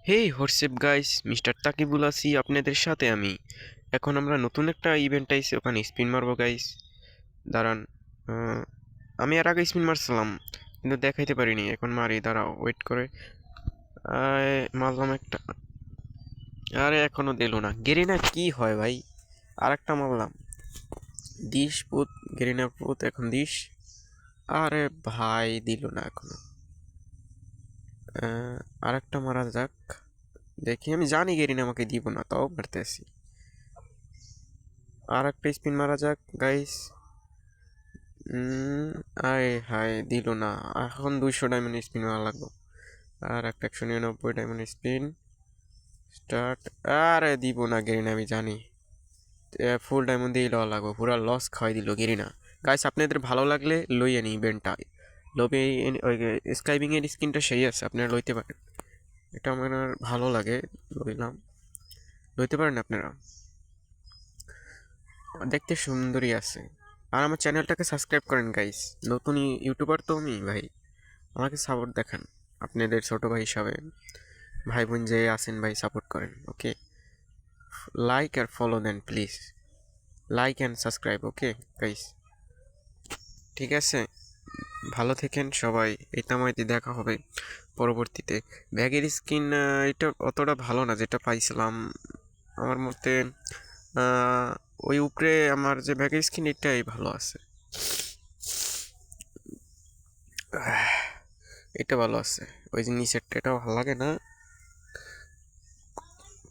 হেই WhatsApp guys, mister তাকিবুল আছি আপনাদের সাথে আমি। এখন আমরা নতুন একটা ইভেন্ট আইছি, ওখানে স্পিন মারবো গাইস। দাঁড়ান, আহ, আমি আর আগে স্পিন মারছিলাম কিন্তু দেখাইতে পারিনি, এখন মারি, দাঁড়াও ওয়েট করে। মারলাম একটা, আরে এখনো দিল না। গেরিনা কি হয় ভাই? আর একটা মারলাম, দিশ পুত, গেরিনা পুত, এখন দিশ। আরে ভাই দিল না এখনো। আর একটা মারা যাক, দেখি। আমি জানি গেরিনা আমাকে দিব না, তাও মারতেছি। আর একটা স্পিন মারা যাক গাইস। আয় হায়, দিল না। এখন 200 ডায়মন্ড স্পিন মারা লাগবে। আর একটা 199 ডায়মন্ড স্পিন স্টার্ট। আরে দিব না গেরিনা, আমি জানি। ফুল ডায়মন্ড দিয়ে লওয়া লাগবে, পুরা লস খাওয়াই দিল গেরিনা। গাইস আপনাদের ভালো লাগলে লইয়ে নি ইভেন্টটা। লবে ওই স্কাইবিং এর স্কিনটা সেই আছে, আপনারা লইতে পারেন। এটা আমার ভালো লাগে, লইলাম। লইতে পারেন আপনারা, দেখতে সুন্দরই আছে। আর আমার চ্যানেলটাকে সাবস্ক্রাইব করেন গাইস। নতুন ইউটিউবার তো আমি ভাই, আমাকে সাপোর্ট দেখান আপনাদের ছোট ভাই হিসাবে। ভাই বোন যে আছেন ভাই, সাপোর্ট করেন, ওকে? লাইক আর ফলো দেন please. Like and subscribe, okay guys? ঠিক আছে, ভালো থাকেন সবাই। এই তামাইতে দেখা হবে পরবর্তীতে। ব্যাগের স্কিন এটা অতটা ভালো না যেটা পাইছিলাম আমার মতে। আহ, ওই উপরে আমার যে ব্যাগের স্কিন, এটাই ভালো আছে। এটা ভালো আছে, ওই যে নিচেরটা, এটাও ভালো লাগে না,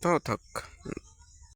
তাও থাক।